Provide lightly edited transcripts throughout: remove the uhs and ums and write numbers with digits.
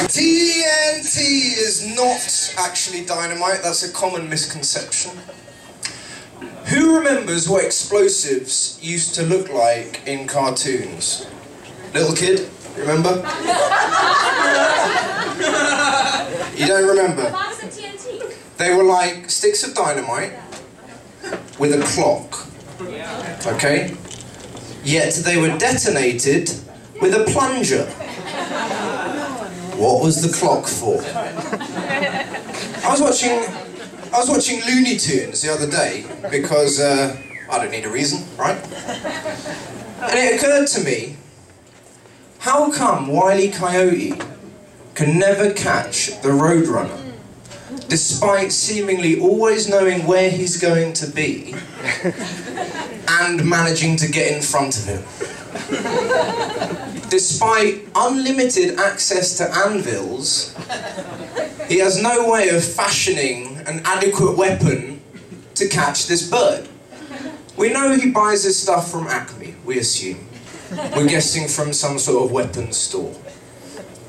TNT is not actually dynamite, that's a common misconception. Who remembers what explosives used to look like in cartoons? Little kid, remember? You don't remember? They were like sticks of dynamite with a clock, okay? Yet they were detonated with a plunger. What was the clock for? I was watching Looney Tunes the other day because I don't need a reason, right? And it occurred to me, how come Wile E. Coyote can never catch the Roadrunner, despite seemingly always knowing where he's going to be and managing to get in front of him? Despite unlimited access to anvils, he has no way of fashioning an adequate weapon to catch this bird. We know he buys his stuff from Acme, we assume. We're guessing from some sort of weapons store.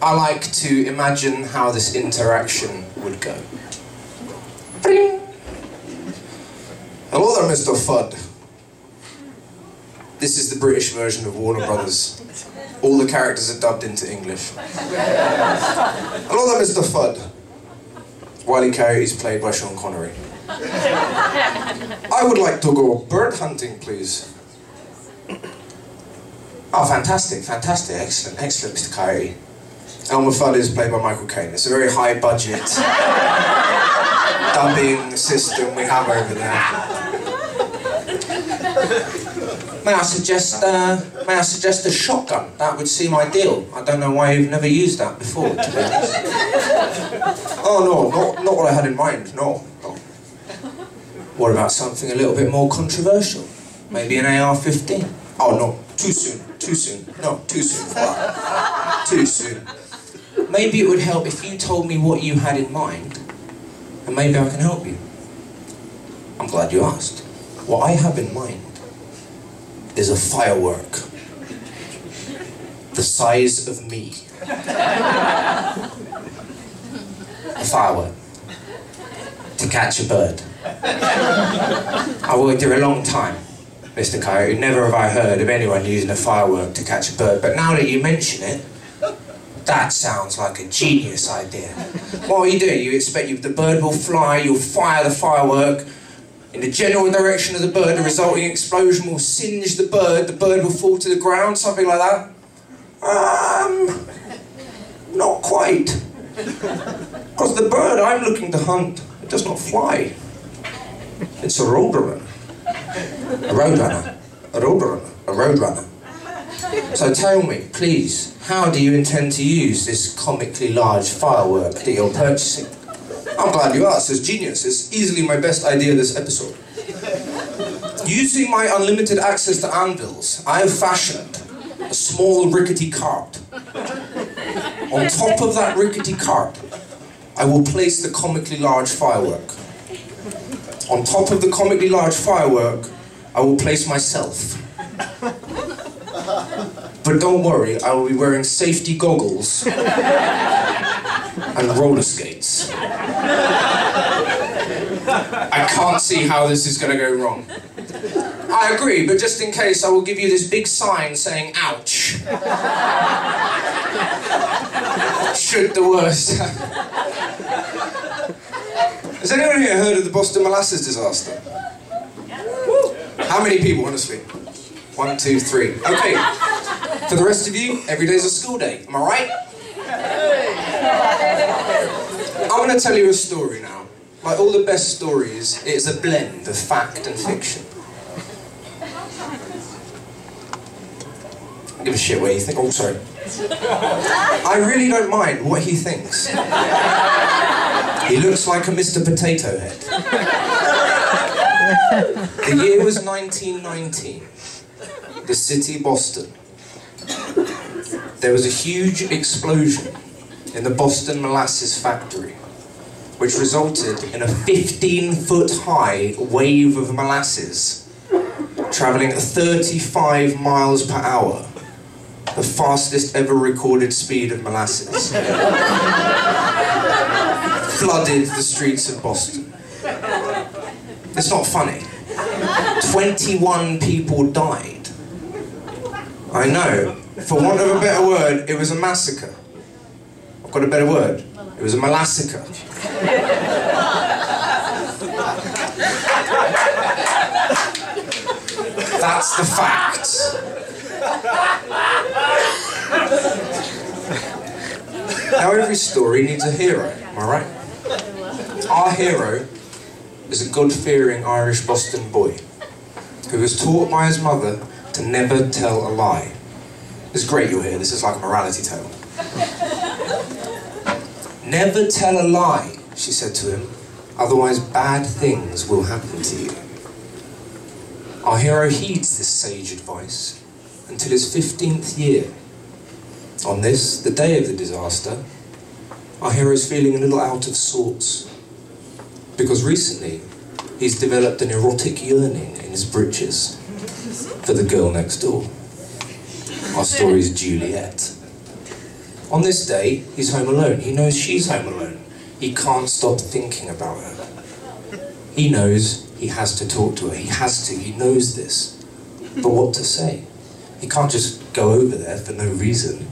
I like to imagine how this interaction would go. Bring. Hello there, Mr. Fudd. This is the British version of Warner Brothers. All the characters are dubbed into English. Hello there, Mr. Fudd. Wile E. Coyote is played by Sean Connery. I would like to go bird hunting, please. Oh, fantastic, fantastic, excellent, excellent, Mr. Coyote. Elmer Fudd is played by Michael Caine. It's a very high-budget dubbing system we have over there. May I suggest a shotgun? That would seem ideal. I don't know why you've never used that before, to be honest. Oh no, not what I had in mind, no. What about something a little bit more controversial? Maybe an AR-15? Oh no, too soon. No, too soon for that. Too soon. Maybe it would help if you told me what you had in mind, and maybe I can help you. I'm glad you asked. What I have in mind is a firework the size of me. A firework to catch a bird. I worked here a long time, Mr. Coyote. Never have I heard of anyone using a firework to catch a bird, but now that you mention it, that sounds like a genius idea. What are you doing? You expect the bird will fly, you'll fire the firework in the general direction of the bird, the resulting explosion will singe the bird will fall to the ground, something like that? Not quite. Because the bird I'm looking to hunt, it does not fly. It's a roadrunner. A roadrunner. A roadrunner. A roadrunner. So tell me, please, how do you intend to use this comically large firework that you're purchasing? I'm glad you asked, it's genius. It's easily my best idea this episode. Using my unlimited access to anvils, I have fashioned a small rickety cart. On top of that rickety cart, I will place the comically large firework. On top of the comically large firework, I will place myself. But don't worry, I will be wearing safety goggles and roller skates. I can't see how this is going to go wrong. I agree, but just in case, I will give you this big sign saying, ouch. Should the worst happen. Has anyone here heard of the Boston Mollasses disaster? How many people, honestly? 1, 2, 3. Okay. For the rest of you, every day's a school day. Am I right? I'm going to tell you a story now. Like all the best stories, it is a blend of fact and fiction. I don't give a shit what you think. Oh, sorry. I really don't mind what he thinks. He looks like a Mr. Potato Head. The year was 1919. The city, Boston. There was a huge explosion in the Boston Molasses factory, which resulted in a 15-foot-high wave of molasses travelling at 35 miles per hour the fastest ever recorded speed of molasses flooded the streets of Boston. It's not funny. 21 people died. I know. For want of a better word, it was a massacre. I've got a better word. It was a molassacre. That's the fact. Now every story needs a hero, am I right? Our hero is a God-fearing Irish Boston boy who was taught by his mother to never tell a lie. It's great you're here, this is like a morality tale. Never tell a lie, she said to him, otherwise bad things will happen to you. Our hero heeds this sage advice until his 15th year. On this, the day of the disaster, our hero is feeling a little out of sorts because recently he's developed an erotic yearning in his britches for the girl next door. Our story's Juliet. On this day, he's home alone. He knows she's home alone. He can't stop thinking about her. He knows he has to talk to her. He has to. He knows this. But what to say? He can't just go over there for no reason.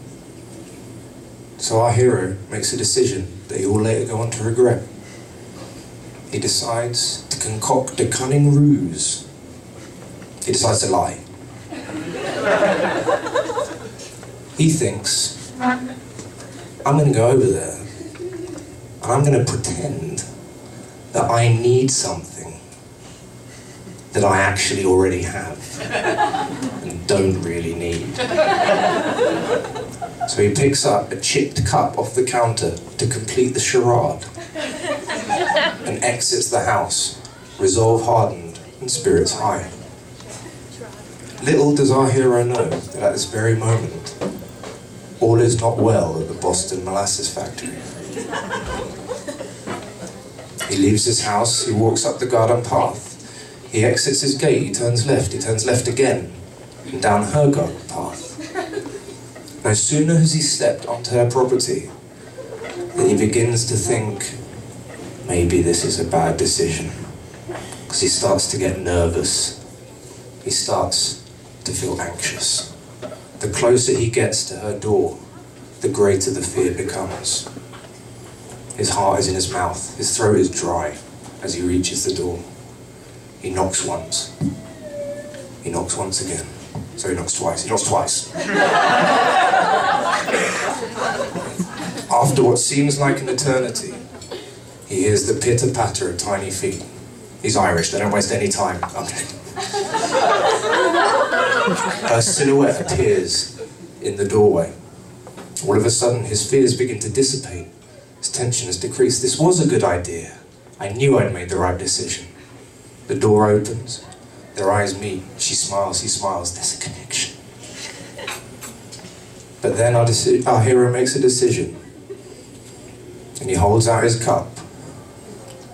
So our hero makes a decision that he will later go on to regret. He decides to concoct a cunning ruse. He decides to lie. He thinks, I'm going to go over there and I'm going to pretend that I need something that I actually already have and don't really need. So he picks up a chipped cup off the counter to complete the charade and exits the house, resolve hardened and spirits high. Little does our hero know that at this very moment, all is not well at the Boston Molasses factory. He leaves his house, he walks up the garden path, he exits his gate, he turns left again, and down her garden path. No sooner has he stepped onto her property than he begins to think, maybe this is a bad decision. Because he starts to get nervous. He starts to feel anxious. The closer he gets to her door, the greater the fear becomes. His heart is in his mouth, his throat is dry as he reaches the door. He knocks once. He knocks once again. So he knocks twice. He knocks twice. After what seems like an eternity, he hears the pitter-patter of tiny feet. He's Irish, they don't waste any time. Her silhouette appears in the doorway. All of a sudden, his fears begin to dissipate. His tension has decreased. This was a good idea. I knew I'd made the right decision. The door opens. Their eyes meet. She smiles, he smiles. There's a connection. But then our hero makes a decision. And he holds out his cup.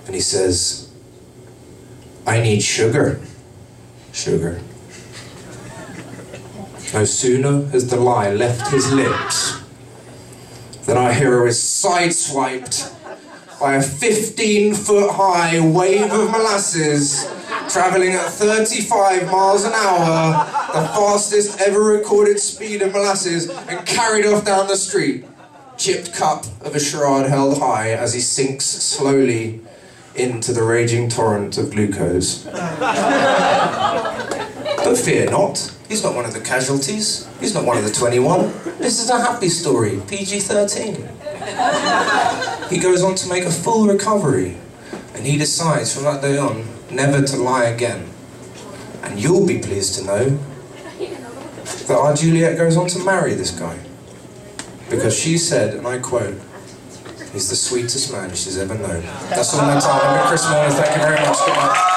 And he says, I need sugar. Sugar. No sooner has the lie left his lips than our hero is sideswiped by a 15-foot-high wave of molasses travelling at 35 miles an hour, the fastest ever recorded speed of molasses, and carried off down the street, chipped cup of a charade held high as he sinks slowly into the raging torrent of glucose. But fear not, he's not one of the casualties, he's not one of the 21. This is a happy story, PG-13. He goes on to make a full recovery, and he decides from that day on never to lie again. And you'll be pleased to know that our Juliet goes on to marry this guy. Because she said, and I quote, he's the sweetest man she's ever known. That's all my time. I'm Chris Milner. Thank you very much. Good night.